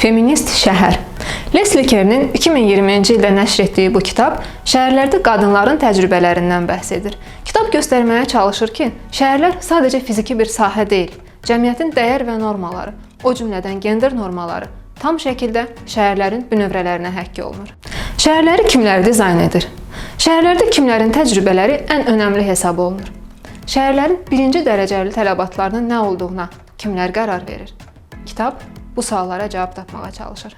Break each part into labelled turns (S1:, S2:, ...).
S1: Feminist şəhər. Leslie Kerr'nin 2020-ci ildə nəşr etdiyi bu kitab şəhərlərdə qadınların təcrübələrindən bəhs edir. Kitab göstərməyə çalışır ki, şəhərlər sadəcə fiziki bir sahə deyil, cəmiyyətin dəyər və normaları, o cümlədən gender normaları tam şəkildə şəhərlərin bünövrələrinə həkk olunur. Şəhərləri kimlər dizayn edir? Şəhərlərdə kimlərin təcrübələri ən önəmli hesab olunur? Şəhərlərin birinci dərəcəli tələbatlarının nə olduğuna kimlər qərar verir? Kitab bu suallara cavab tapmağa çalışır.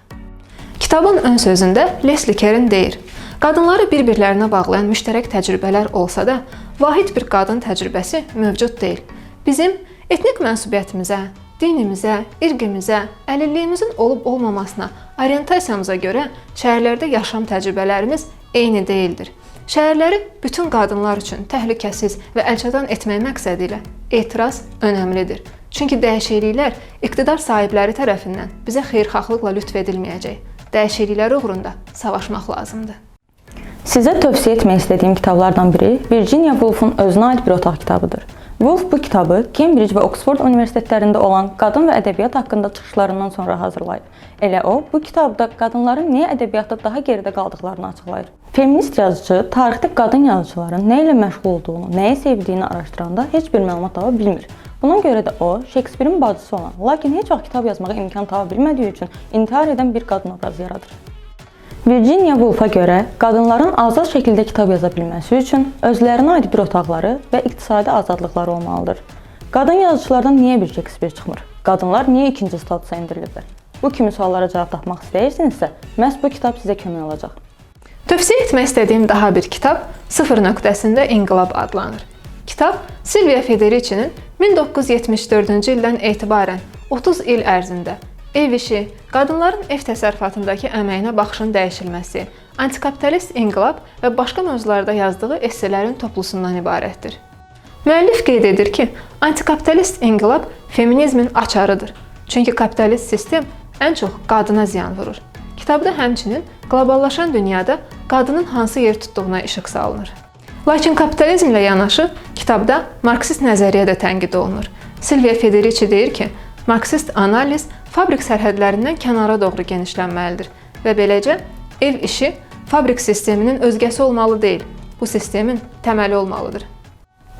S1: Kitabın ön sözündə Leslie Kerr deyir, qadınları bir-birlərinə bağlayan müştərək təcrübələr olsa da, vahid bir qadın təcrübəsi mövcud deyil. Bizim etnik mənsubiyyətimizə, dinimizə, irqimizə, əlilliyimizin olub-olmamasına, orientasiyamıza görə şəhərlərdə yaşam təcrübələrimiz eyni deyildir. Şəhərləri bütün qadınlar üçün təhlükəsiz və əlçatan etmək məqsədi ilə etiraz önəmlidir. Çünki dəyişikliklər iqtidar sahibləri tərəfindən bizə xeyirxahlıqla lütf edilməyəcək. Dəyişikliklər uğrunda savaşmaq lazımdır.
S2: Sizə tövsiyə etmək istədiyim kitablardan biri Virginia Woolf'un özünə aid bir otaq kitabıdır. Woolf bu kitabı Cambridge və Oxford universitetlərində olan qadın və ədəbiyyat haqqında çıxışlarından sonra hazırlayıb. Elə o, bu kitabda qadınların niyə ədəbiyyatda daha geridə qaldıqlarını açıqlayır. Feminist yazıcı tarixdə qadın yazıçıların nə ilə məşğul olduğunu, nəyi sevdiyini araşdıranda heç bir məlumat tapa bilmir. Buna görə də o, Shakespeare'in bacısı olan, lakin heç vaxt kitab yazmağa imkan tapa bilmədiyi üçün intihar edən bir qadın obrazı yaradır. Virginia Woolf'a görə qadınların azad şəkildə kitab yaza bilməsi üçün özlərinə aid bir otaqları və iqtisadi azadlıqları olmalıdır. Qadın yazıçılardan niyə bir Shakespeare çıxmır? Qadınlar niyə ikinci statusa endiriliblər? Bu kimi suallara cavab tapmaq istəyirsinizsə, məhz bu kitab sizə kömək olacaq.
S1: Tövsiyə etmək istədiyim daha bir kitab Sıfır nöqtəsində İnqilab adlanır. Kitab Silvia Federici'nin 1974-cü ildən etibarən 30 il ərzində ev işi, qadınların ev təsərrüfatındakı əməyinə baxışın dəyişilməsi, antikapitalist inqilab və başqa mövzularda yazdığı esselerin toplusundan ibarətdir. Müəllif qeyd edir ki, antikapitalist inqilab feminizmin açarıdır. Çünki kapitalist sistem ən çox qadına ziyan vurur. Kitabda həmçinin qloballaşan dünyada qadının hansı yer tutduğuna işıq salınır. Lakin kapitalizmlə yanaşı, kitabda Marksist nəzəriyyə də tənqid olunur. Silvia Federici deyir ki, Marksist analiz fabrik sərhədlərindən kənara doğru genişlənməlidir və beləcə ev işi fabrik sisteminin özgəsi olmalı deyil, bu sistemin təməli olmalıdır.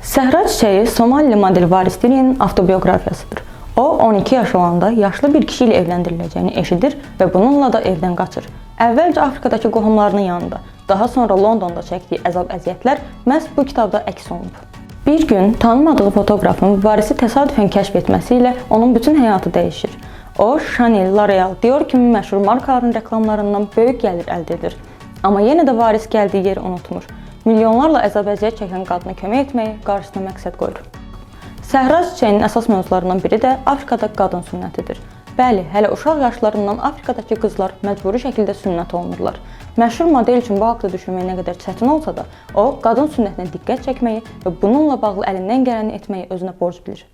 S2: Səhra Çiçəyi Somalili model Varis Dili'nin avtobiografiyasıdır. O, 12 yaş olanda yaşlı bir kişi ilə evləndiriləcəyini eşidir və bununla da evdən qaçır. Əvvəlcə Afrikadakı qohumlarının yanında, daha sonra Londonda çəkdiyi əzab-əziyyətlər məhz bu kitabda əks olunub. Bir gün tanımadığı fotoqrafın Varisi təsadüfən kəşf etməsi ilə onun bütün həyatı dəyişir. O, Chanel, L'Oreal, Dior kimi məşhur markaların reklamlarından böyük gəlir əldə edir. Amma yenə də Varis gəldiyi yeri unutmur. Milyonlarla əzab-əziyyət çəkən qadına kömək etməyi qarşısına məqsəd qoyur. Səhra Çiçəyinin əsas mövzularından biri də Afrikada qadın sünnətidir. Bəli, hələ uşaq yaşlarından Afrikadakı qızlar məcburi şəkildə sünnət olunurlar. Məşhur model üçün bu haqda düşünmək nə qədər çətin olsa da, o, qadın sünnətinə diqqət çəkməyi və bununla bağlı əlindən gələni etməyi özünə borc bilir.